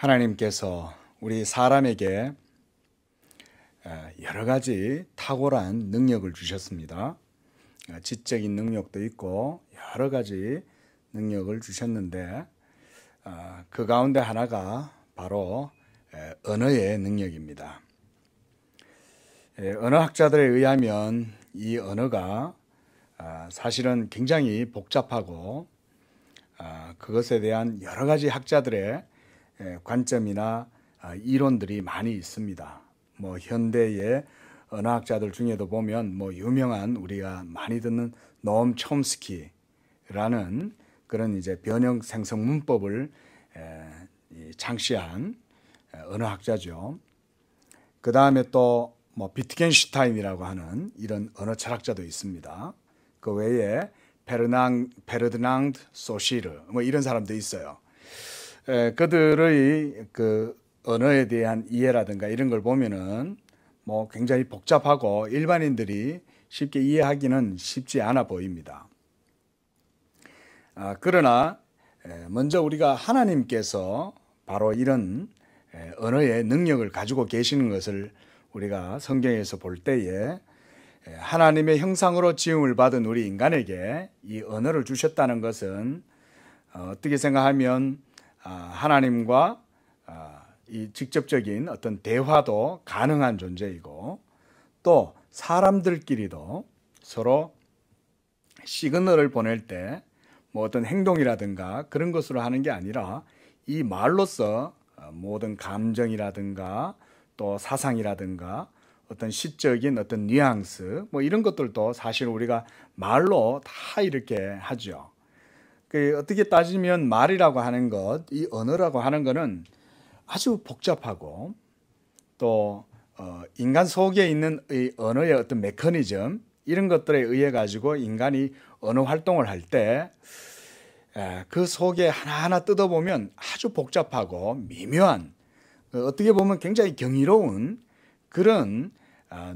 하나님께서 우리 사람에게 여러 가지 탁월한 능력을 주셨습니다. 지적인 능력도 있고 여러 가지 능력을 주셨는데 그 가운데 하나가 바로 언어의 능력입니다. 언어학자들에 의하면 이 언어가 사실은 굉장히 복잡하고 그것에 대한 여러 가지 학자들의 관점이나 이론들이 많이 있습니다. 현대의 언어학자들 중에도 보면 유명한 우리가 많이 듣는 노엄 촘스키라는 그런 이제 변형 생성 문법을 창시한 언어학자죠. 그 다음에 또 비트겐슈타인이라고 하는 이런 언어 철학자도 있습니다. 그 외에 페르디낭드 소시르 이런 사람도 있어요. 그들의 그 언어에 대한 이해라든가 이런 걸 보면은 굉장히 복잡하고 일반인들이 쉽게 이해하기는 쉽지 않아 보입니다. 그러나 먼저 우리가 하나님께서 바로 이런 언어의 능력을 가지고 계시는 것을 우리가 성경에서 볼 때에 하나님의 형상으로 지음을 받은 우리 인간에게 이 언어를 주셨다는 것은 어떻게 생각하면 하나님과 이 직접적인 어떤 대화도 가능한 존재이고 또 사람들끼리도 서로 시그널을 보낼 때 어떤 행동이라든가 그런 것으로 하는 게 아니라 이 말로써 모든 감정이라든가 또 사상이라든가 어떤 시적인 어떤 뉘앙스 이런 것들도 사실 우리가 말로 다 이렇게 하죠. 어떻게 따지면 말이라고 하는 것, 이 언어라고 하는 것은 아주 복잡하고 또 인간 속에 있는 이 언어의 어떤 메커니즘 이런 것들에 의해 가지고 인간이 언어 활동을 할 때 그 속에 하나하나 뜯어보면 아주 복잡하고 미묘한 어떻게 보면 굉장히 경이로운 그런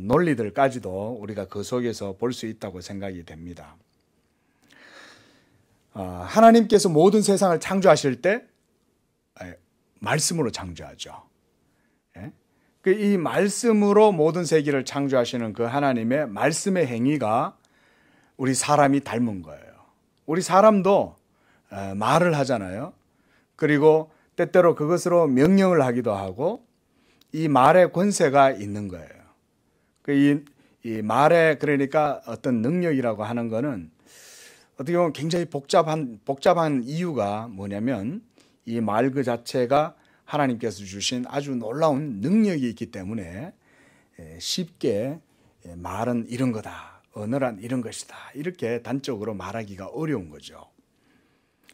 논리들까지도 우리가 그 속에서 볼 수 있다고 생각이 됩니다. 하나님께서 모든 세상을 창조하실 때 말씀으로 창조하죠. 이 말씀으로 모든 세계를 창조하시는 그 하나님의 말씀의 행위가 우리 사람이 닮은 거예요. 우리 사람도 말을 하잖아요. 그리고 때때로 그것으로 명령을 하기도 하고 이 말의 권세가 있는 거예요. 이 말에 그러니까 어떤 능력이라고 하는 거는 어떻게 보면 굉장히 복잡한 이유가 뭐냐면 이 말 그 자체가 하나님께서 주신 아주 놀라운 능력이 있기 때문에 쉽게 말은 이런 거다, 언어란 이런 것이다 이렇게 단적으로 말하기가 어려운 거죠.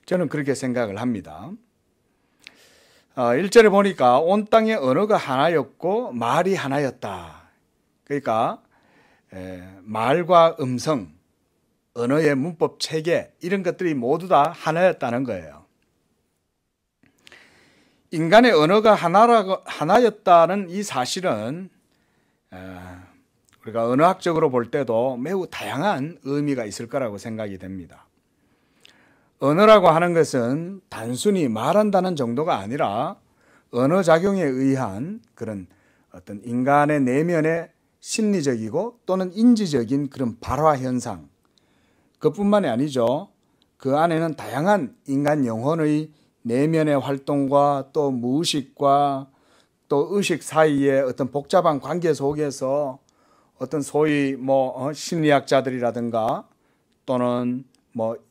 저는 그렇게 생각을 합니다. 1절에 보니까 온 땅의 언어가 하나였고 말이 하나였다. 그러니까 말과 음성, 언어의 문법 체계 이런 것들이 모두 다 하나였다는 거예요. 인간의 언어가 하나였다는 이 사실은 우리가 언어학적으로 볼 때도 매우 다양한 의미가 있을 거라고 생각이 됩니다. 언어라고 하는 것은 단순히 말한다는 정도가 아니라 언어 작용에 의한 그런 어떤 인간의 내면의 심리적이고 또는 인지적인 그런 발화 현상 그뿐만이 아니죠. 그 안에는 다양한 인간 영혼의 내면의 활동과 또 무의식과 또 의식 사이의 어떤 복잡한 관계 속에서 어떤 소위 심리학자들이라든가 또는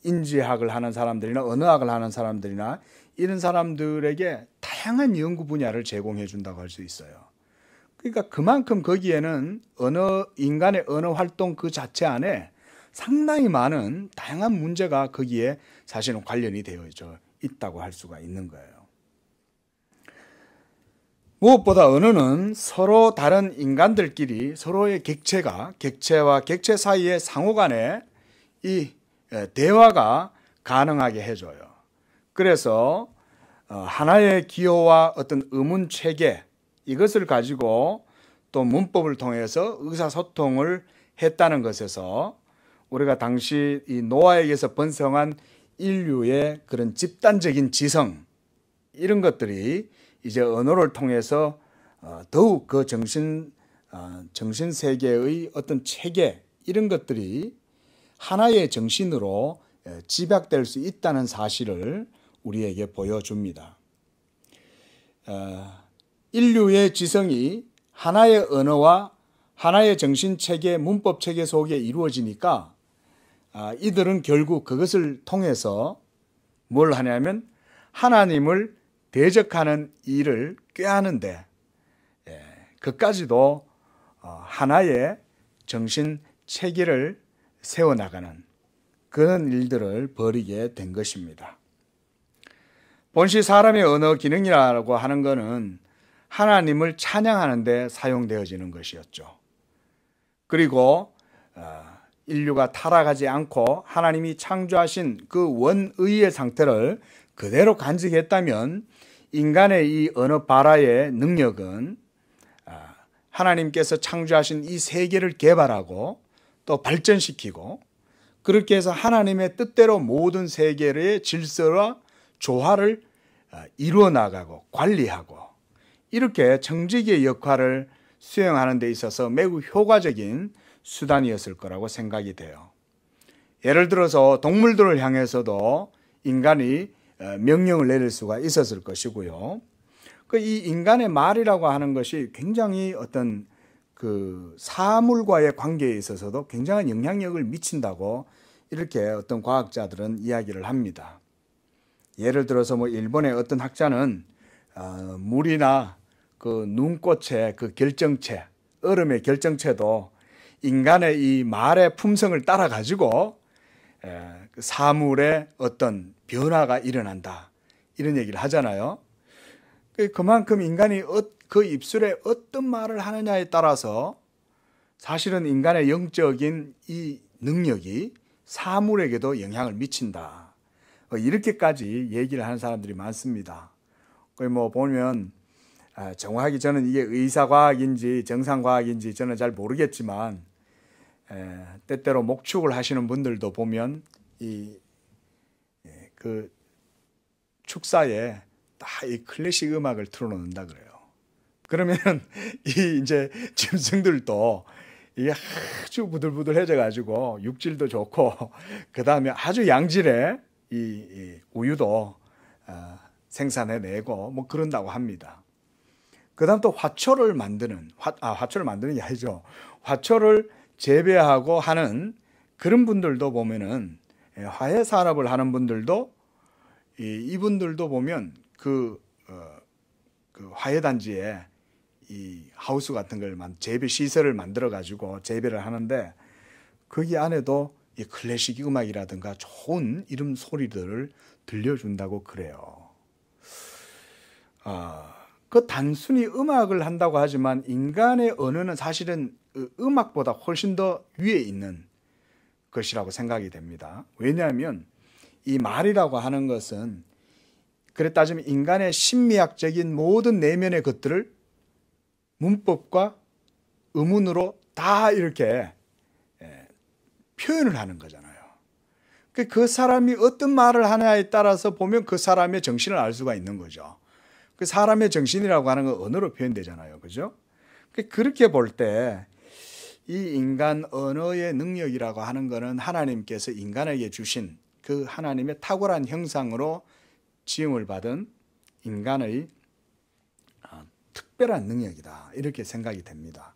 인지학을 하는 사람들이나 언어학을 하는 사람들이나 이런 사람들에게 다양한 연구 분야를 제공해 준다고 할 수 있어요. 그러니까 그만큼 거기에는 인간의 언어 활동 그 자체 안에 상당히 많은 다양한 문제가 거기에 사실은 관련이 되어 있다고 할 수가 있는 거예요. 무엇보다 언어는 서로 다른 인간들끼리 서로의 객체와 객체 사이의 상호간에 이 대화가 가능하게 해줘요. 그래서 하나의 기호와 어떤 의문 체계 이것을 가지고 또 문법을 통해서 의사소통을 했다는 것에서 우리가 당시 이 노아에게서 번성한 인류의 그런 집단적인 지성 이런 것들이 이제 언어를 통해서 더욱 그 정신 세계의 어떤 체계 이런 것들이 하나의 정신으로 집약될 수 있다는 사실을 우리에게 보여줍니다. 인류의 지성이 하나의 언어와 하나의 정신체계, 문법체계 속에 이루어지니까 이들은 결국 그것을 통해서 뭘 하냐면 하나님을 대적하는 일을 꾀하는데 그까지도 하나의 정신체계를 세워나가는 그런 일들을 벌이게 된 것입니다. 본시 사람의 언어 기능이라고 하는 것은 하나님을 찬양하는 데 사용되어지는 것이었죠. 그리고 인류가 타락하지 않고 하나님이 창조하신 그 원의의 상태를 그대로 간직했다면 인간의 이 언어 발화의 능력은 하나님께서 창조하신 이 세계를 개발하고 또 발전시키고 그렇게 해서 하나님의 뜻대로 모든 세계의 질서와 조화를 이루어 나가고 관리하고 이렇게 청지기의 역할을 수행하는 데 있어서 매우 효과적인 수단이었을 거라고 생각이 돼요. 예를 들어서 동물들을 향해서도 인간이 명령을 내릴 수가 있었을 것이고요. 이 인간의 말이라고 하는 것이 굉장히 어떤 그 사물과의 관계에 있어서도 굉장한 영향력을 미친다고 이렇게 어떤 과학자들은 이야기를 합니다. 예를 들어서 일본의 어떤 학자는 물이나 그 눈꽃의 그 결정체, 얼음의 결정체도 인간의 이 말의 품성을 따라 가지고 사물의 어떤 변화가 일어난다 이런 얘기를 하잖아요. 그만큼 인간이 그 입술에 어떤 말을 하느냐에 따라서 사실은 인간의 영적인 이 능력이 사물에게도 영향을 미친다. 이렇게까지 얘기를 하는 사람들이 많습니다. 보면 정확하게 저는 이게 의사과학인지 정상과학인지 저는 잘 모르겠지만 때때로 목축을 하시는 분들도 보면 그 축사에 다 이 클래식 음악을 틀어놓는다 그래요. 그러면 이제 짐승들도 이게 아주 부들부들해져 가지고 육질도 좋고 그 다음에 아주 양질의 이 우유도 생산해내고 그런다고 합니다. 그 다음 또 화초를 만드는 게 아니죠. 화초를 재배하고 하는 그런 분들도 보면은 화훼 산업을 하는 분들도 이분들도 보면 그 화훼 단지에 이 하우스 같은 걸 재배 시설을 만들어 가지고 재배를 하는데 거기 안에도 이 클래식 음악이라든가 좋은 이름 소리들을 들려준다고 그래요. 그 단순히 음악을 한다고 하지만 인간의 언어는 사실은 음악보다 훨씬 더 위에 있는 것이라고 생각이 됩니다. 왜냐하면 이 말이라고 하는 것은 그래 따지면 인간의 심리학적인 모든 내면의 것들을 문법과 음운으로 다 이렇게 표현을 하는 거잖아요. 그 사람이 어떤 말을 하냐에 따라서 보면 그 사람의 정신을 알 수가 있는 거죠. 그 사람의 정신이라고 하는 건 언어로 표현되잖아요. 그죠? 그렇게 볼 때 이 인간 언어의 능력이라고 하는 것은 하나님께서 인간에게 주신 그 하나님의 탁월한 형상으로 지음을 받은 인간의 특별한 능력이다. 이렇게 생각이 됩니다.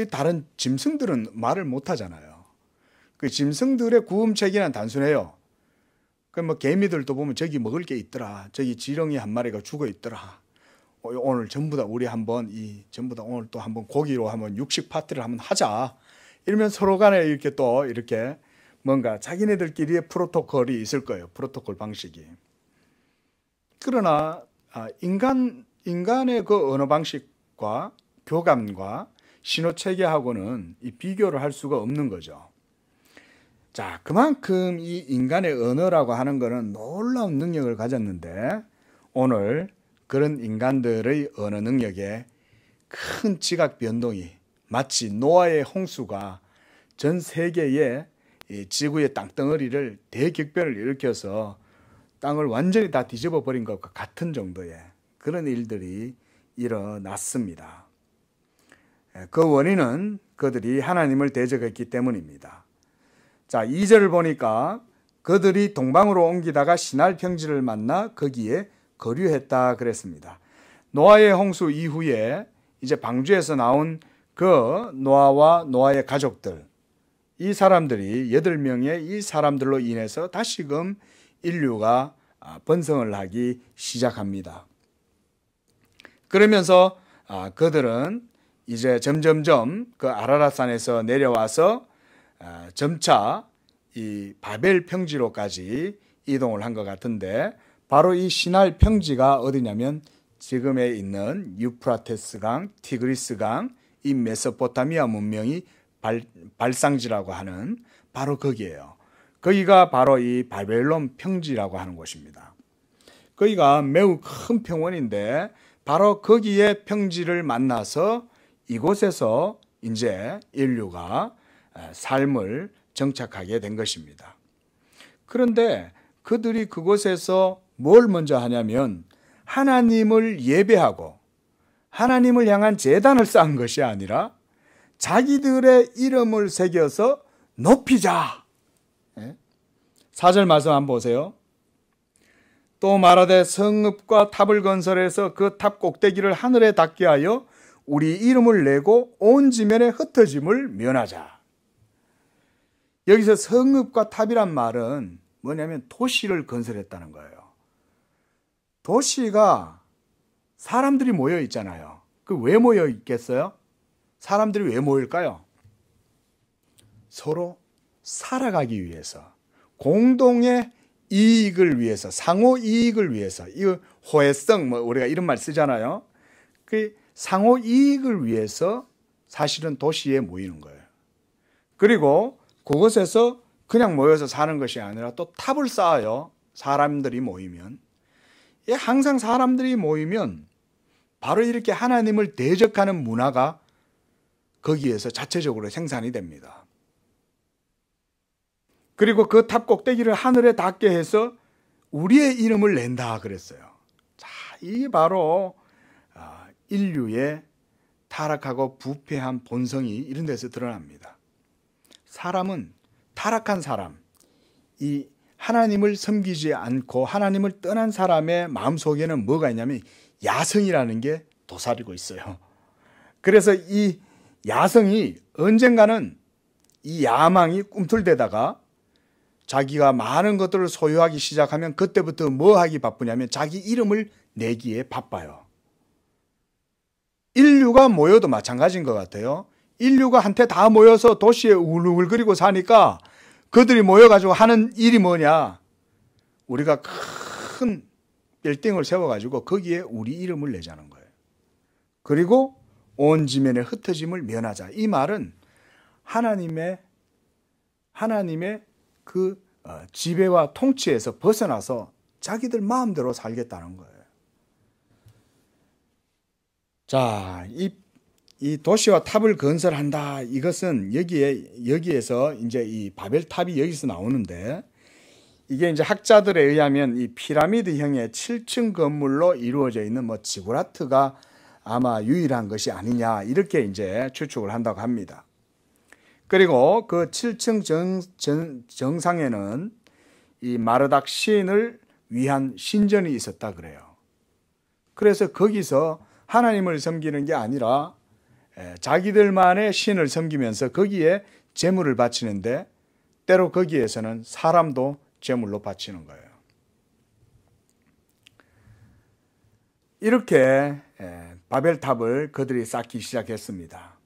다른 짐승들은 말을 못 하잖아요. 그 짐승들의 구음체계는 단순해요. 개미들도 보면 저기 먹을 게 있더라. 저기 지렁이 한 마리가 죽어 있더라. 오늘 전부 다 우리 전부 다 오늘 또 한번 고기로 한번 육식 파티를 한번 하자. 이러면 서로 간에 이렇게 뭔가 자기네들끼리의 프로토콜이 있을 거예요. 프로토콜 방식이. 그러나 인간의 그 언어 방식과 교감과 신호 체계하고는 이 비교를 할 수가 없는 거죠. 자, 그만큼 이 인간의 언어라고 하는 것은 놀라운 능력을 가졌는데 오늘 그런 인간들의 언어 능력에 큰 지각 변동이 마치 노아의 홍수가 전 세계의 이 지구의 땅덩어리를 대격변을 일으켜서 땅을 완전히 다 뒤집어 버린 것과 같은 정도의 그런 일들이 일어났습니다. 그 원인은 그들이 하나님을 대적했기 때문입니다. 자, 2절을 보니까 그들이 동방으로 옮기다가 시날 평지를 만나 거기에 거류했다 그랬습니다. 노아의 홍수 이후에 이제 방주에서 나온 그 노아와 노아의 가족들, 이 사람들이 8명의 이 사람들로 인해서 다시금 인류가 번성을 하기 시작합니다. 그러면서 그들은 이제 점점점 그 아라랏산에서 내려와서 점차 이 바벨 평지로까지 이동을 한 것 같은데, 바로 이 시날 평지가 어디냐면 지금에 있는 유프라테스 강, 티그리스 강, 이 메소포타미아 문명이 발상지라고 하는 바로 거기에요. 거기가 바로 이 바벨론 평지라고 하는 곳입니다. 거기가 매우 큰 평원인데 바로 거기에 평지를 만나서 이곳에서 이제 인류가 삶을 정착하게 된 것입니다. 그런데 그들이 그곳에서 뭘 먼저 하냐면 하나님을 예배하고 하나님을 향한 제단을 쌓은 것이 아니라 자기들의 이름을 새겨서 높이자. 4절 말씀 한번 보세요. 또 말하되 성읍과 탑을 건설해서 그 탑 꼭대기를 하늘에 닿게 하여 우리 이름을 내고 온 지면에 흩어짐을 면하자. 여기서 성읍과 탑이란 말은 뭐냐면 도시를 건설했다는 거예요. 도시가 사람들이 모여 있잖아요. 그 왜 모여 있겠어요? 사람들이 왜 모일까요? 서로 살아가기 위해서, 공동의 이익을 위해서, 상호 이익을 위해서, 이 호혜성, 우리가 이런 말 쓰잖아요. 그 상호 이익을 위해서 사실은 도시에 모이는 거예요. 그리고 그곳에서 그냥 모여서 사는 것이 아니라 또 탑을 쌓아요. 사람들이 모이면. 항상 사람들이 모이면 바로 이렇게 하나님을 대적하는 문화가 거기에서 자체적으로 생산이 됩니다. 그리고 그 탑 꼭대기를 하늘에 닿게 해서 우리의 이름을 낸다 그랬어요. 자, 이게 바로 인류의 타락하고 부패한 본성이 이런 데서 드러납니다. 사람은, 타락한 사람, 이 하나님을 섬기지 않고 하나님을 떠난 사람의 마음속에는 뭐가 있냐면 야성이라는 게 도사리고 있어요. 그래서 이 야성이 언젠가는 이 야망이 꿈틀대다가 자기가 많은 것들을 소유하기 시작하면 그때부터 뭐 하기 바쁘냐면 자기 이름을 내기에 바빠요. 인류가 모여도 마찬가지인 것 같아요. 인류가 한테 다 모여서 도시에 울글거리고 사니까 그들이 모여가지고 하는 일이 뭐냐? 우리가 큰 빌딩을 세워가지고 거기에 우리 이름을 내자는 거예요. 그리고 온 지면에 흩어짐을 면하자. 이 말은 하나님의 그 지배와 통치에서 벗어나서 자기들 마음대로 살겠다는 거예요. 자, 이 도시와 탑을 건설한다. 이것은 여기에서 이제 이 바벨탑이 여기서 나오는데, 이게 이제 학자들에 의하면 이 피라미드형의 7층 건물로 이루어져 있는 지구라트가 아마 유일한 것이 아니냐, 이렇게 이제 추측을 한다고 합니다. 그리고 그 7층 정상에는 이 마르닥 시인을 위한 신전이 있었다 그래요. 그래서 거기서 하나님을 섬기는 게 아니라 자기들만의 신을 섬기면서 거기에 제물을 바치는데, 때로 거기에서는 사람도 제물로 바치는 거예요. 이렇게 바벨탑을 그들이 쌓기 시작했습니다.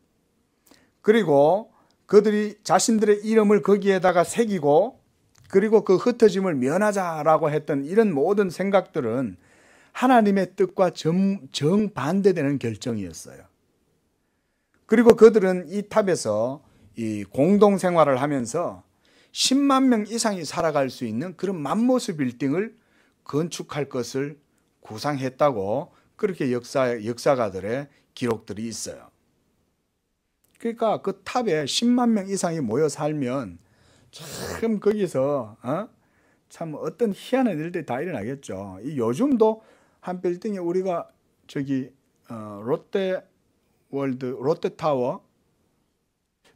그리고 그들이 자신들의 이름을 거기에다가 새기고, 그리고 그 흩어짐을 면하자라고 했던 이런 모든 생각들은 하나님의 뜻과 정반대되는 결정이었어요. 그리고 그들은 이 탑에서 이 공동생활을 하면서 10만 명 이상이 살아갈 수 있는 그런 맘모스 빌딩을 건축할 것을 구상했다고 그렇게 역사가들의 기록들이 있어요. 그러니까 그 탑에 10만 명 이상이 모여 살면 참 거기서 참 어떤 희한한 일들이 다 일어나겠죠. 요즘도 한 빌딩에 우리가 저기 롯데타워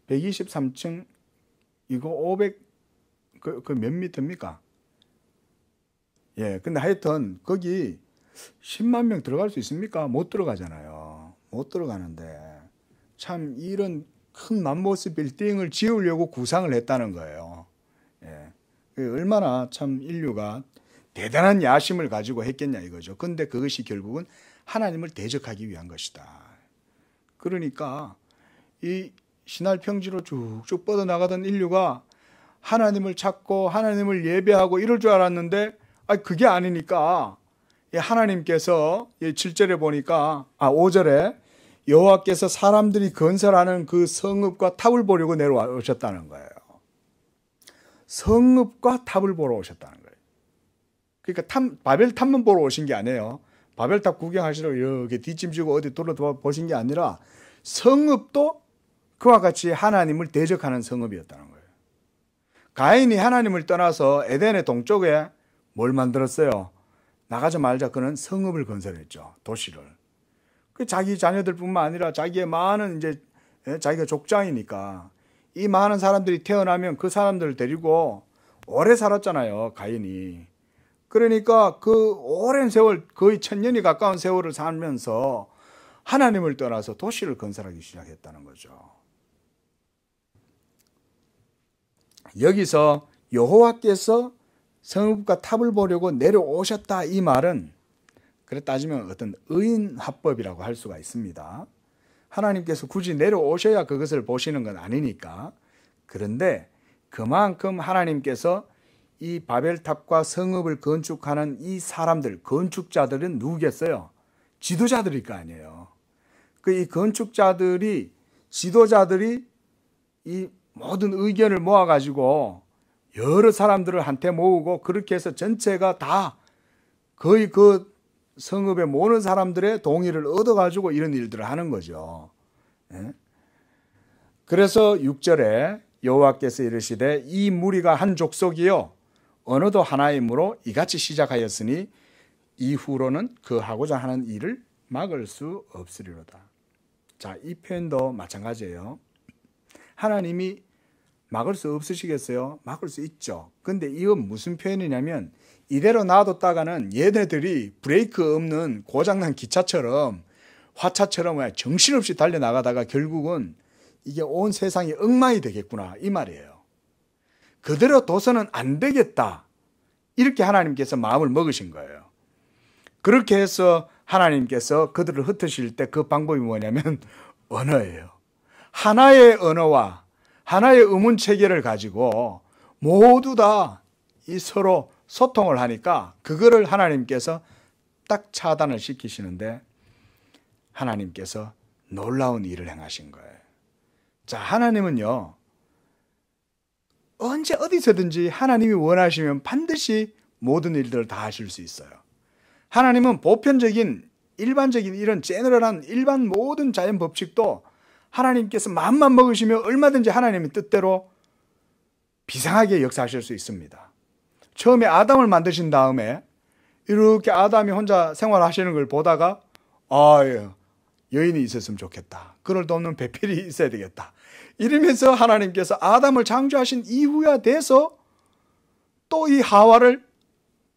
123층 이거 500 그 몇 미터입니까? 예, 근데 하여튼 거기 10만 명 들어갈 수 있습니까? 못 들어가잖아요. 못 들어가는데 참 이런 큰 맘모스 빌딩을 지으려고 구상을 했다는 거예요. 예, 얼마나 참 인류가 대단한 야심을 가지고 했겠냐 이거죠. 근데 그것이 결국은 하나님을 대적하기 위한 것이다. 그러니까 이 신할 평지로 쭉쭉 뻗어나가던 인류가 하나님을 찾고 하나님을 예배하고 이럴 줄 알았는데 그게 아니니까 하나님께서 7절에 보니까 5절에 여호와께서 사람들이 건설하는 그 성읍과 탑을 보려고 내려오셨다는 거예요. 성읍과 탑을 보러 오셨다는 거예요. 그러니까 바벨탑만 보러 오신 게 아니에요. 바벨탑 구경하시러 이렇게 뒷짐지고 어디 둘러보신 게 아니라 성읍도 그와 같이 하나님을 대적하는 성읍이었다는 거예요. 가인이 하나님을 떠나서 에덴의 동쪽에 뭘 만들었어요? 나가지 말자 그는 성읍을 건설했죠. 도시를. 그 자기 자녀들뿐만 아니라 자기의 많은 이제 자기가 족장이니까 이 많은 사람들이 태어나면 그 사람들을 데리고 오래 살았잖아요. 가인이. 그러니까 그 오랜 세월 거의 1000년이 가까운 세월을 살면서 하나님을 떠나서 도시를 건설하기 시작했다는 거죠. 여기서 여호와께서 성읍과 탑을 보려고 내려오셨다 이 말은 그래 따지면 어떤 의인화법이라고 할 수가 있습니다. 하나님께서 굳이 내려오셔야 그것을 보시는 건 아니니까. 그런데 그만큼 하나님께서 이 바벨탑과 성읍을 건축하는 이 사람들, 건축자들은 누구겠어요? 지도자들일 거 아니에요. 이 건축자들이, 지도자들이 이 모든 의견을 모아가지고 여러 사람들을 한테 모으고 그렇게 해서 전체가 다 거의 그 성읍에 모는 사람들의 동의를 얻어가지고 이런 일들을 하는 거죠. 그래서 6절에 여호와께서 이르시되 이 무리가 한 족속이요 언어도 하나이므로 이같이 시작하였으니 이후로는 그 하고자 하는 일을 막을 수 없으리로다. 자, 이 표현도 마찬가지예요. 하나님이 막을 수 없으시겠어요? 막을 수 있죠. 근데 이건 무슨 표현이냐면 이대로 놔뒀다가는 얘네들이 브레이크 없는 고장난 기차처럼 화차처럼 정신없이 달려나가다가 결국은 이게 온 세상이 엉망이 되겠구나 이 말이에요. 그대로 둬서는 안 되겠다. 이렇게 하나님께서 마음을 먹으신 거예요. 그렇게 해서 하나님께서 그들을 흩으실 때 그 방법이 뭐냐면 언어예요. 하나의 언어와 하나의 의문 체계를 가지고 모두 다 이 서로 소통을 하니까 그거를 하나님께서 딱 차단을 시키시는데 하나님께서 놀라운 일을 행하신 거예요. 자, 하나님은요 언제 어디서든지 하나님이 원하시면 반드시 모든 일들을 다 하실 수 있어요. 하나님은 보편적인 일반적인 이런 제너럴한 일반 모든 자연 법칙도 하나님께서 마음만 먹으시면 얼마든지 하나님의 뜻대로 비상하게 역사하실 수 있습니다. 처음에 아담을 만드신 다음에 이렇게 아담이 혼자 생활하시는 걸 보다가 여인이 있었으면 좋겠다. 그를 돕는 배필이 있어야 되겠다. 이러면서 하나님께서 아담을 창조하신 이후야 돼서 또 이 하와를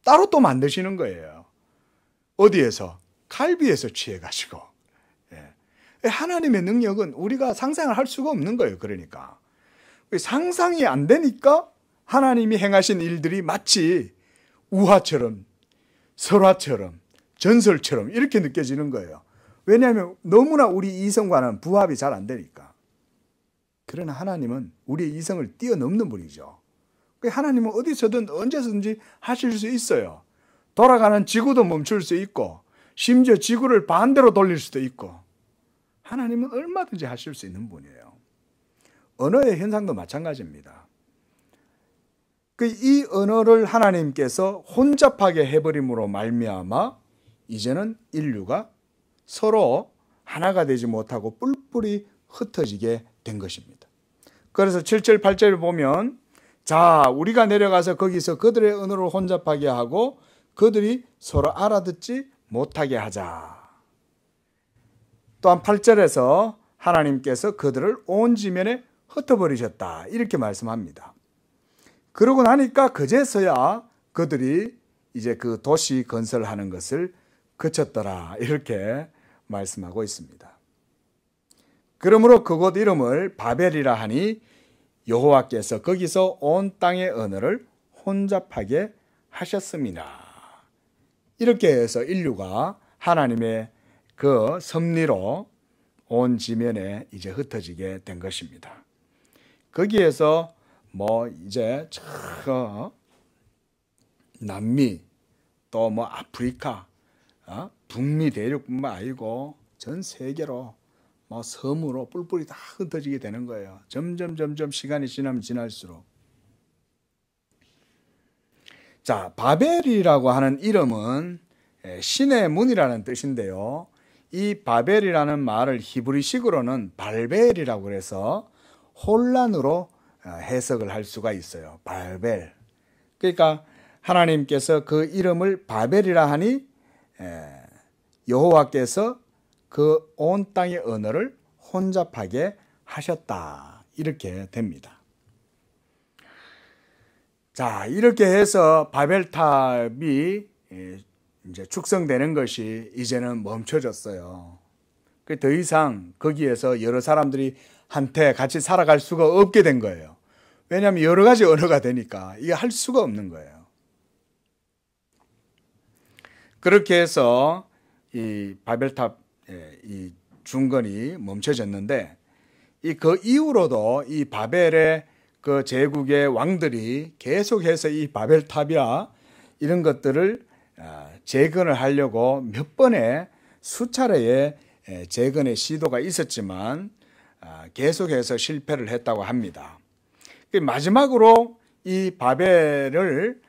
따로 또 만드시는 거예요. 어디에서? 갈비에서 취해가지고. 하나님의 능력은 우리가 상상을 할 수가 없는 거예요. 그러니까 상상이 안 되니까 하나님이 행하신 일들이 마치 우화처럼 설화처럼 전설처럼 이렇게 느껴지는 거예요. 왜냐하면 너무나 우리 이성과는 부합이 잘 안 되니까. 그러나 하나님은 우리의 이성을 뛰어넘는 분이죠. 하나님은 어디서든 언제든지 하실 수 있어요. 돌아가는 지구도 멈출 수 있고 심지어 지구를 반대로 돌릴 수도 있고 하나님은 얼마든지 하실 수 있는 분이에요. 언어의 현상도 마찬가지입니다. 이 언어를 하나님께서 혼잡하게 해버림으로 말미암아 이제는 인류가 서로 하나가 되지 못하고 뿔뿔이 흩어지게 된 것입니다. 그래서 7절 8절을 보면 자 우리가 내려가서 거기서 그들의 언어를 혼잡하게 하고 그들이 서로 알아듣지 못하게 하자. 또한 8절에서 하나님께서 그들을 온 지면에 흩어버리셨다. 이렇게 말씀합니다. 그러고 나니까 그제서야 그들이 이제 그 도시 건설하는 것을 그쳤더라. 이렇게 말씀하고 있습니다. 그러므로 그곳 이름을 바벨이라 하니 여호와께서 거기서 온 땅의 언어를 혼잡하게 하셨습니다. 이렇게 해서 인류가 하나님의 그 섭리로 온 지면에 이제 흩어지게 된 것입니다. 거기에서 뭐 이제 남미 또 뭐 아프리카, 북미 대륙뿐만 아니고 전 세계로 뭐 섬으로 뿔뿔이 다 흩어지게 되는 거예요. 점점 시간이 지나면 지날수록. 자, 바벨이라고 하는 이름은 신의 문이라는 뜻인데요. 이 바벨이라는 말을 히브리식으로는 발벨이라고 해서 혼란으로 해석을 할 수가 있어요. 발벨. 그러니까 하나님께서 그 이름을 바벨이라 하니 여호와께서 그 온 땅의 언어를 혼잡하게 하셨다. 이렇게 됩니다. 자, 이렇게 해서 바벨탑이 이제 축성되는 것이 이제는 멈춰졌어요. 더 이상 거기에서 여러 사람들이 한테 같이 살아갈 수가 없게 된 거예요. 왜냐하면 여러 가지 언어가 되니까 이게 할 수가 없는 거예요. 그렇게 해서 이 바벨탑 이 중건이 멈춰졌는데 그 이후로도 이 바벨의 그 제국의 왕들이 계속해서 이 바벨탑이야 이런 것들을 재건을 하려고 몇 번의 수차례의 재건의 시도가 있었지만 계속해서 실패를 했다고 합니다. 마지막으로 이 바벨을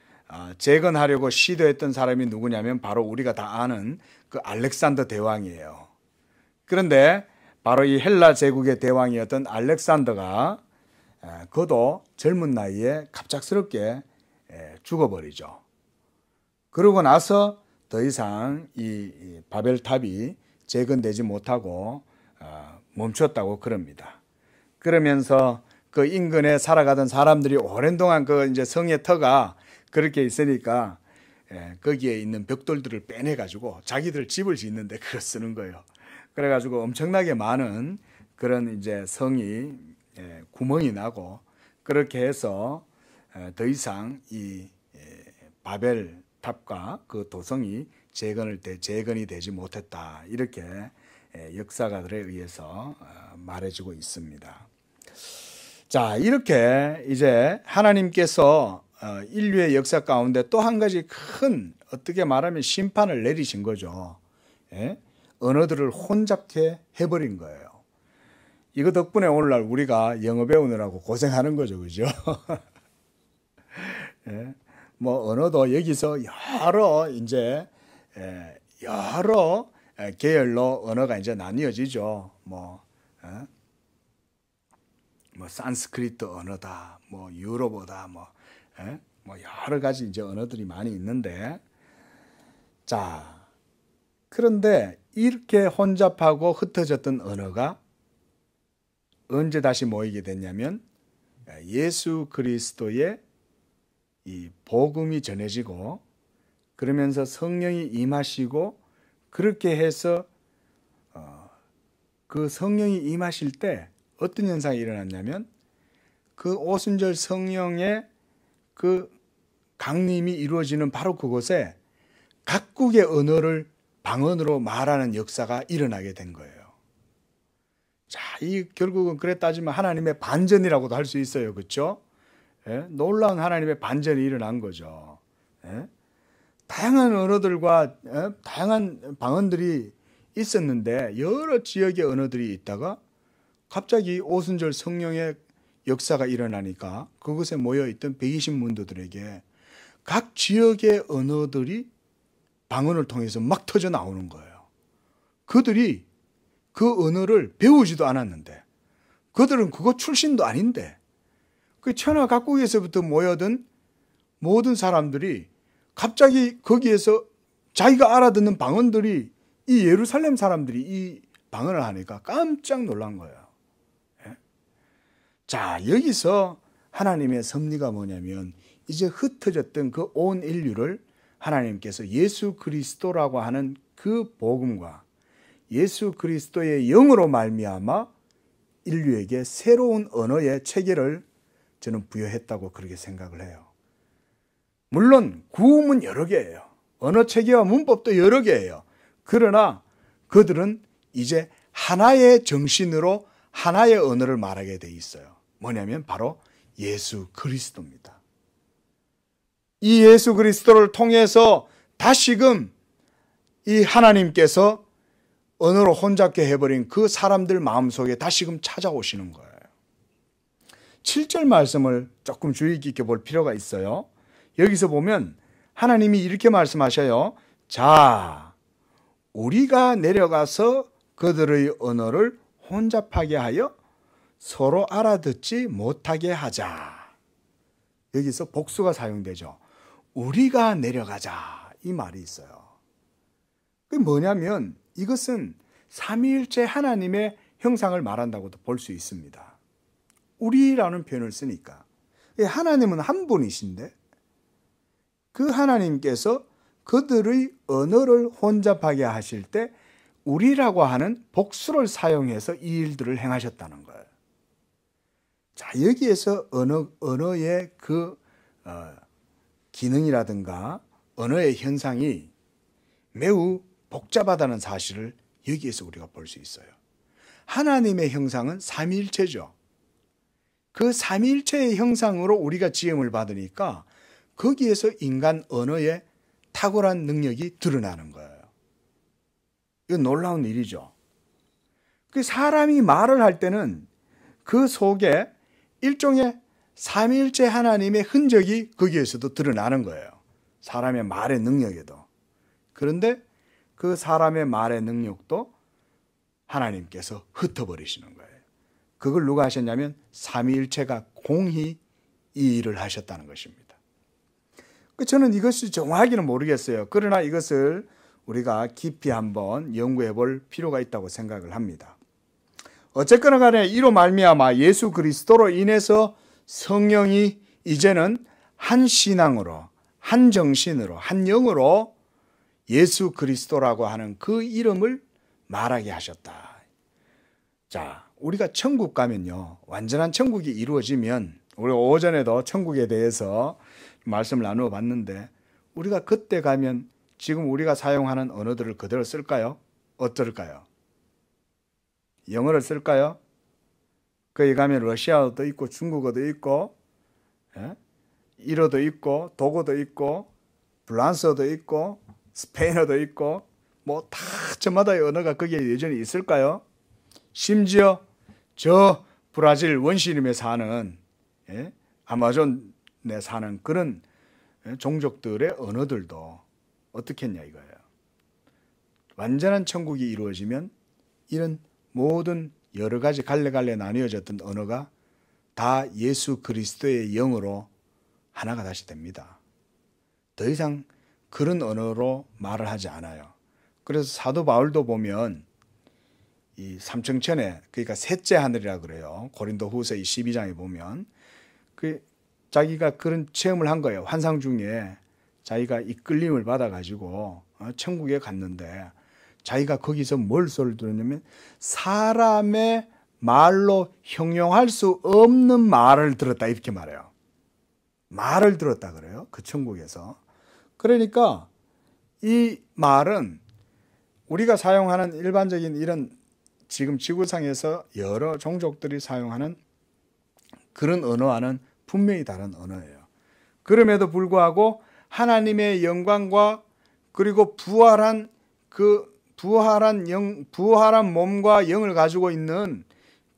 재건하려고 시도했던 사람이 누구냐면 바로 우리가 다 아는 그 알렉산더 대왕이에요. 그런데 바로 이 헬라 제국의 대왕이었던 알렉산더가 그도 젊은 나이에 갑작스럽게 죽어버리죠. 그러고 나서 더 이상 이 바벨탑이 재건되지 못하고 멈췄다고 그럽니다. 그러면서 그 인근에 살아가던 사람들이 오랜 동안 그 이제 성의 터가 그렇게 있으니까 거기에 있는 벽돌들을 빼내가지고 자기들 집을 짓는데 그걸 쓰는 거예요. 그래가지고 엄청나게 많은 그런 이제 성이 구멍이 나고 그렇게 해서 더 이상 이 바벨탑과 그 도성이 재건이 되지 못했다. 이렇게 역사가들에 의해서 말해주고 있습니다. 자, 이렇게 이제 하나님께서 인류의 역사 가운데 또 한 가지 큰 어떻게 말하면 심판을 내리신 거죠. 언어들을 혼잡게 해버린 거예요. 이거 덕분에 오늘날 우리가 영어 배우느라고 고생하는 거죠, 그죠? 뭐 언어도 여기서 여러 이제 여러 계열로 언어가 이제 나뉘어지죠. 뭐 산스크리트 언어다, 뭐 유로보다, 뭐 여러 가지 이제 언어들이 많이 있는데, 자, 그런데 이렇게 혼잡하고 흩어졌던 언어가 언제 다시 모이게 됐냐면 예수 그리스도의 이 복음이 전해지고 그러면서 성령이 임하시고 그렇게 해서 그 성령이 임하실 때 어떤 현상이 일어났냐면 그 오순절 성령의 그 강림이 이루어지는 바로 그곳에 각국의 언어를 방언으로 말하는 역사가 일어나게 된 거예요. 자, 이 결국은 그래 따지면 하나님의 반전이라고도 할 수 있어요. 그렇죠? 놀라운 하나님의 반전이 일어난 거죠. 다양한 언어들과 다양한 방언들이 있었는데 여러 지역의 언어들이 있다가 갑자기 오순절 성령의 역사가 일어나니까 그곳에 모여있던 120문도들에게 각 지역의 언어들이 방언을 통해서 막 터져 나오는 거예요. 그들이 그 언어를 배우지도 않았는데 그들은 그거 출신도 아닌데 그 천하 각국에서부터 모여든 모든 사람들이 갑자기 거기에서 자기가 알아듣는 방언들이 이 예루살렘 사람들이 이 방언을 하니까 깜짝 놀란 거예요. 예? 자, 여기서 하나님의 섭리가 뭐냐면 이제 흩어졌던 그 온 인류를 하나님께서 예수 그리스도라고 하는 그 복음과 예수 그리스도의 영으로 말미암아 인류에게 새로운 언어의 체계를 저는 부여했다고 그렇게 생각을 해요. 물론 구음은 여러 개예요. 언어 체계와 문법도 여러 개예요. 그러나 그들은 이제 하나의 정신으로 하나의 언어를 말하게 돼 있어요. 뭐냐면 바로 예수 그리스도입니다. 이 예수 그리스도를 통해서 다시금 이 하나님께서 언어로 혼잡게 해버린 그 사람들 마음속에 다시금 찾아오시는 거예요. 7절 말씀을 조금 주의 깊게 볼 필요가 있어요. 여기서 보면 하나님이 이렇게 말씀하셔요. 자, 우리가 내려가서 그들의 언어를 혼잡하게 하여 서로 알아듣지 못하게 하자. 여기서 복수가 사용되죠. 우리가 내려가자, 이 말이 있어요. 그게 뭐냐면 이것은 삼위일체 하나님의 형상을 말한다고도 볼 수 있습니다. 우리라는 표현을 쓰니까 하나님은 한 분이신데 그 하나님께서 그들의 언어를 혼잡하게 하실 때 우리라고 하는 복수를 사용해서 이 일들을 행하셨다는 거예요. 자, 여기에서 언어의 그 기능이라든가 언어의 현상이 매우 복잡하다는 사실을 여기에서 우리가 볼 수 있어요. 하나님의 형상은 삼위일체죠. 그 삼위일체의 형상으로 우리가 지음을 받으니까 거기에서 인간 언어의 탁월한 능력이 드러나는 거예요. 이건 놀라운 일이죠. 그 사람이 말을 할 때는 그 속에 일종의 삼위일체 하나님의 흔적이 거기에서도 드러나는 거예요. 사람의 말의 능력에도. 그런데 그 사람의 말의 능력도 하나님께서 흩어버리시는 거예요. 그걸 누가 하셨냐면 삼위일체가 공히 이 일을 하셨다는 것입니다. 저는 이것이 정확하게는 모르겠어요. 그러나 이것을 우리가 깊이 한번 연구해 볼 필요가 있다고 생각을 합니다. 어쨌거나 간에 이로 말미암아 예수 그리스도로 인해서 성령이 이제는 한 신앙으로, 한 정신으로, 한 영으로 예수 그리스도라고 하는 그 이름을 말하게 하셨다. 자, 우리가 천국 가면요, 완전한 천국이 이루어지면, 우리 오전에도 천국에 대해서 말씀을 나누어 봤는데, 우리가 그때 가면 지금 우리가 사용하는 언어들을 그대로 쓸까요? 어떨까요? 영어를 쓸까요? 거기 가면 러시아어도 있고 중국어도 있고, 일어도 있고 독어도 있고 프랑스어도 있고 스페인어도 있고 뭐 다 저마다의 언어가 거기에 여전히 있을까요? 심지어 저 브라질 원시림에 사는 아마존에 사는 그런 종족들의 언어들도 어떻게 했냐 이거예요. 완전한 천국이 이루어지면 이런 모든 여러 가지 갈래갈래 나뉘어졌던 언어가 다 예수 그리스도의 영으로 하나가 다시 됩니다. 더 이상 그런 언어로 말을 하지 않아요. 그래서 사도 바울도 보면 이 삼층천에, 그러니까 셋째 하늘이라 그래요. 고린도 후서 12장에 보면 자기가 그런 체험을 한 거예요. 환상 중에 자기가 이끌림을 받아가지고 천국에 갔는데 자기가 거기서 뭘 소리를 들었냐면 사람의 말로 형용할 수 없는 말을 들었다 이렇게 말해요. 말을 들었다 그래요. 그 천국에서. 그러니까 이 말은 우리가 사용하는 일반적인 이런 지금 지구상에서 여러 종족들이 사용하는 그런 언어와는 분명히 다른 언어예요. 그럼에도 불구하고 하나님의 영광과 그리고 부활한 몸과 영을 가지고 있는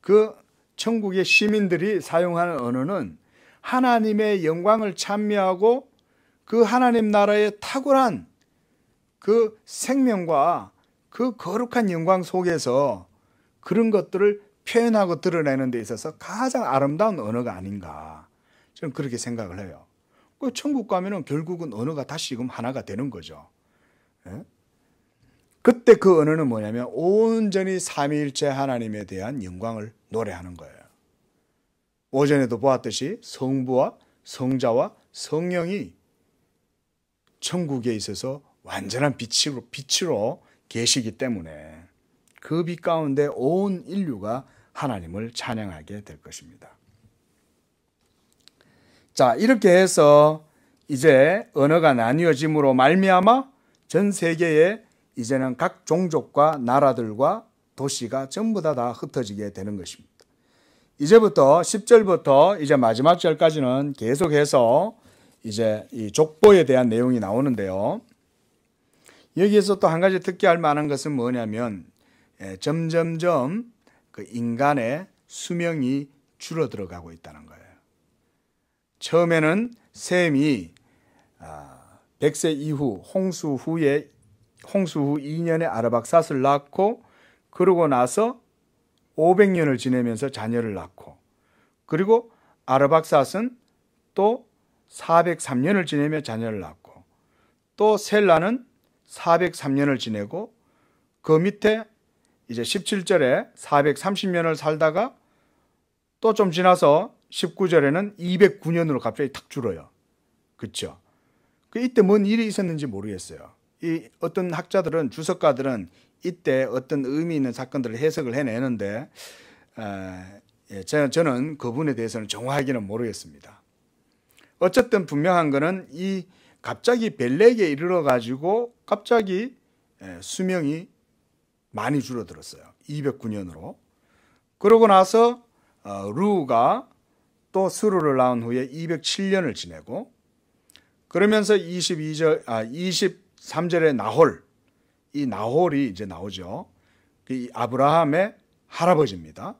그 천국의 시민들이 사용하는 언어는 하나님의 영광을 찬미하고 그 하나님 나라의 탁월한 그 생명과 그 거룩한 영광 속에서 그런 것들을 표현하고 드러내는 데 있어서 가장 아름다운 언어가 아닌가, 저는 그렇게 생각을 해요. 그 천국 가면은 결국은 언어가 다시금 하나가 되는 거죠. 그때 그 언어는 뭐냐면 온전히 삼위일체 하나님에 대한 영광을 노래하는 거예요. 오전에도 보았듯이 성부와 성자와 성령이 천국에 있어서 완전한 빛으로 계시기 때문에 그 빛 가운데 온 인류가 하나님을 찬양하게 될 것입니다. 자, 이렇게 해서 이제 언어가 나뉘어짐으로 말미암아 전 세계에 이제는 각 종족과 나라들과 도시가 전부 다 흩어지게 되는 것입니다. 이제부터 10절부터 이제 마지막 절까지는 계속해서 이제 이 족보에 대한 내용이 나오는데요. 여기에서 또 한 가지 특기할 만한 것은 뭐냐면 점점점 그 인간의 수명이 줄어들어가고 있다는 거예요. 처음에는 셈이 100세 이후 홍수 후 2년에 아르박삿을 낳고 그러고 나서 500년을 지내면서 자녀를 낳고 그리고 아르박삿은 또 403년을 지내며 자녀를 낳고 또 셀라는 403년을 지내고 그 밑에 이제 17절에 430년을 살다가 또 좀 지나서 19절에는 209년으로 갑자기 탁 줄어요. 그렇죠? 이때 뭔 일이 있었는지 모르겠어요. 이 어떤 학자들은 주석가들은 이때 어떤 의미 있는 사건들을 해석을 해내는데 저는 그 부분에 대해서는 정확하게는 모르겠습니다. 어쨌든 분명한 거는 이 갑자기 벨렉에 이르러 가지고 갑자기 수명이 많이 줄어들었어요. 209년으로. 그러고 나서 루가 또 스루를 낳은 후에 207년을 지내고 그러면서 23절에 나홀, 이 나홀이 이제 나오죠. 이 아브라함의 할아버지입니다.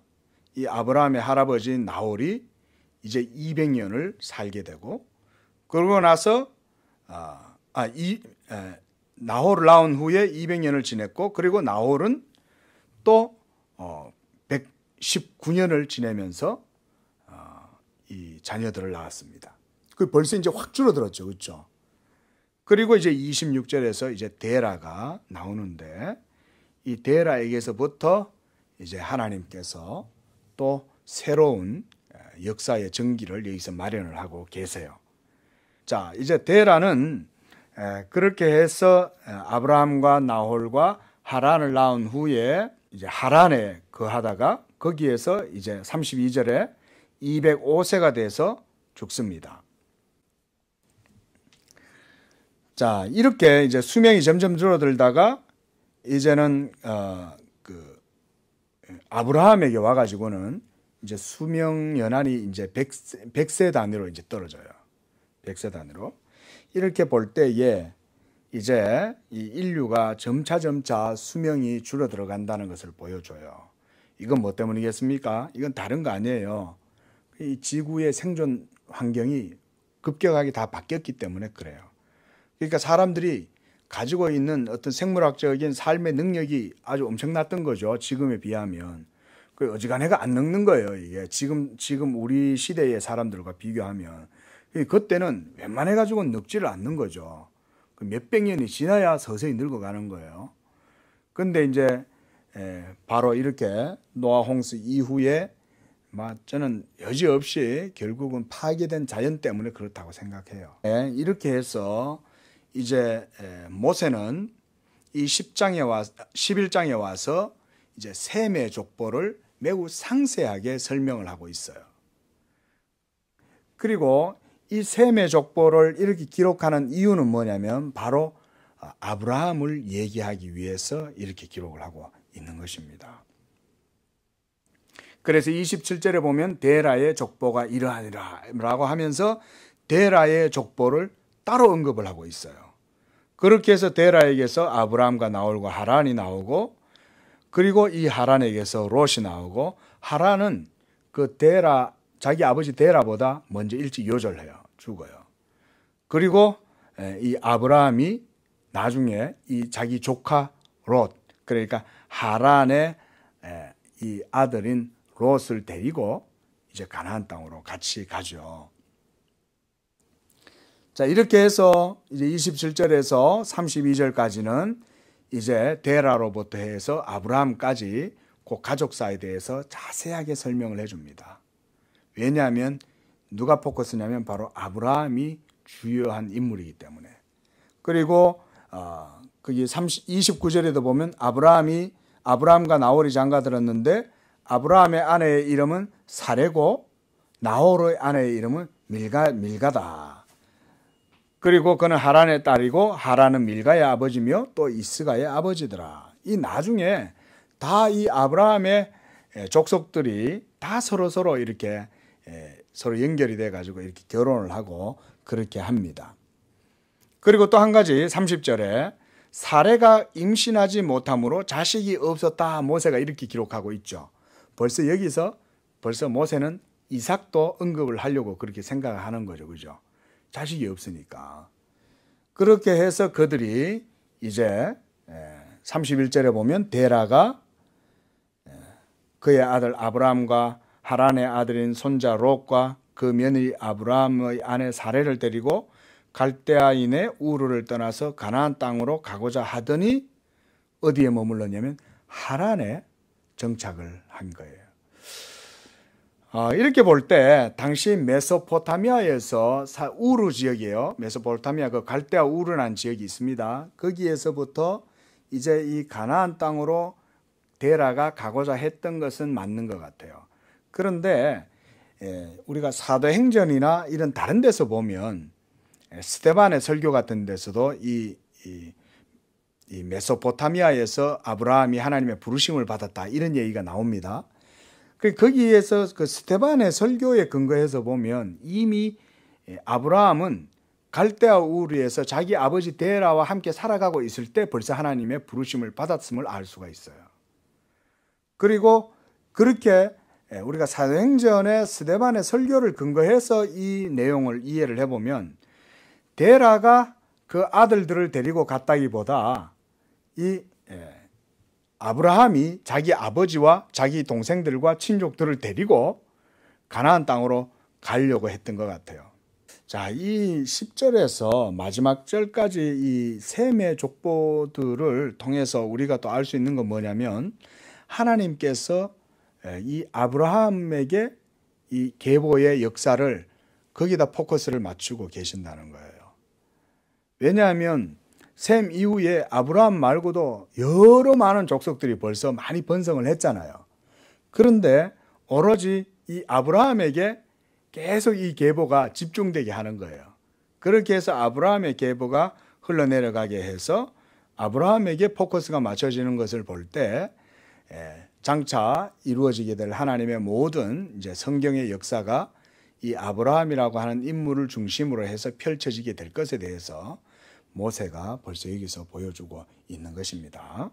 이 아브라함의 할아버지인 나홀이 이제 200년을 살게 되고 그러고 나서 나홀을 낳은 후에 200년을 지냈고 그리고 나홀은 또 119년을 지내면서 이 자녀들을 낳았습니다. 그 벌써 이제 확 줄어들었죠. 그렇죠? 그리고 이제 26절에서 이제 데라가 나오는데 이 데라에게서부터 이제 하나님께서 또 새로운 역사의 전기를 여기서 마련을 하고 계세요. 자, 이제 데라는 그렇게 해서 아브라함과 나홀과 하란을 낳은 후에 이제 하란에 거하다가 거기에서 이제 32절에 205세가 돼서 죽습니다. 자, 이렇게 이제 수명이 점점 줄어들다가 이제는 아브라함에게 와가지고는 이제 수명 연한이 이제 100세 단위로 이제 떨어져요. 100세 단위로. 이렇게 볼 때에 이제 이 인류가 점차 수명이 줄어들어 간다는 것을 보여줘요. 이건 뭐 때문이겠습니까? 이건 다른 거 아니에요. 이 지구의 생존 환경이 급격하게 다 바뀌었기 때문에 그래요. 그러니까 사람들이 가지고 있는 어떤 생물학적인 삶의 능력이 아주 엄청났던 거죠. 지금에 비하면. 그 어지간해가 안 늙는 거예요. 이게 지금 우리 시대의 사람들과 비교하면. 그때는 웬만해가지고는 늙지를 않는 거죠. 몇백 년이 지나야 서서히 늙어가는 거예요. 근데 이제 바로 이렇게 노아 홍수 이후에 저는 여지없이 결국은 파괴된 자연 때문에 그렇다고 생각해요. 이렇게 해서 이제 모세는 이 11장에 와서 이제 셈의 족보를 매우 상세하게 설명을 하고 있어요. 그리고 이 셈의 족보를 이렇게 기록하는 이유는 뭐냐면 바로 아브라함을 얘기하기 위해서 이렇게 기록을 하고 있는 것입니다. 그래서 27절에 보면 데라의 족보가 이러하니라 라고 하면서 데라의 족보를 따로 언급을 하고 있어요. 그렇게 해서 데라에게서 아브라함과 나홀과 하란이 나오고 그리고 이 하란에게서 롯이 나오고 하란은 그 데라 자기 아버지 데라보다 먼저 일찍 요절해요. 죽어요. 그리고 이 아브라함이 나중에 이 자기 조카 롯 그러니까 하란의 이 아들인 롯을 데리고 이제 가나안 땅으로 같이 가죠. 자, 이렇게 해서 이제 27절에서 32절까지는 이제 데라로부터 해서 아브라함까지 그 가족사에 대해서 자세하게 설명을 해줍니다. 왜냐하면 누가 포커스냐면 바로 아브라함이 주요한 인물이기 때문에. 그리고 거기 29절에도 보면 아브라함과 나홀이 장가들었는데 아브라함의 아내의 이름은 사레고 나홀의 아내의 이름은 밀가다. 그리고 그는 하란의 딸이고 하란은 밀가의 아버지며 또 이스가의 아버지더라. 이 나중에 다 이 아브라함의 족속들이 다 서로 이렇게 서로 연결이 돼 가지고 이렇게 결혼을 하고 그렇게 합니다. 그리고 또 한 가지 30절에 사레가 임신하지 못함으로 자식이 없었다. 모세가 이렇게 기록하고 있죠. 벌써 여기서 모세는 이삭도 언급을 하려고 그렇게 생각하는 거죠. 그죠? 자식이 없으니까. 그렇게 해서 그들이 이제 31절에 보면 데라가 그의 아들 아브라함과 하란의 아들인 손자 롯과 그 며느리 아브라함의 아내 사레를 데리고 갈대아인의 우르를 떠나서 가나안 땅으로 가고자 하더니 어디에 머물렀냐면 하란에 정착을 한 거예요. 이렇게 볼 때 당시 메소포타미아에서 우르 지역이에요. 메소포타미아 그 갈대아 우르라는 지역이 있습니다. 거기에서부터 이제 이 가나안 땅으로 데라가 가고자 했던 것은 맞는 것 같아요. 그런데 우리가 사도행전이나 이런 다른 데서 보면 스데반의 설교 같은 데서도 이 메소포타미아에서 아브라함이 하나님의 부르심을 받았다 이런 얘기가 나옵니다. 거기에서 그 스데반의 설교에 근거해서 보면 이미 아브라함은 갈대아 우르에서 자기 아버지 데라와 함께 살아가고 있을 때 벌써 하나님의 부르심을 받았음을 알 수가 있어요. 그리고 그렇게 우리가 사도행전의 스데반의 설교를 근거해서 이 내용을 이해를 해보면 데라가 그 아들들을 데리고 갔다기보다 이 아브라함이 자기 아버지와 자기 동생들과 친족들을 데리고 가나안 땅으로 가려고 했던 것 같아요. 자, 이 10절에서 마지막 절까지 이 셈의 족보들을 통해서 우리가 또 알 수 있는 건 뭐냐면 하나님께서 이 아브라함에게 이 계보의 역사를 거기다 포커스를 맞추고 계신다는 거예요. 왜냐하면 셈 이후에 아브라함 말고도 여러 많은 족속들이 벌써 많이 번성을 했잖아요. 그런데 오로지 이 아브라함에게 계속 이 계보가 집중되게 하는 거예요. 그렇게 해서 아브라함의 계보가 흘러내려가게 해서 아브라함에게 포커스가 맞춰지는 것을 볼 때 장차 이루어지게 될 하나님의 모든 이제 성경의 역사가 이 아브라함이라고 하는 인물을 중심으로 해서 펼쳐지게 될 것에 대해서 모세가 벌써 여기서 보여주고 있는 것입니다.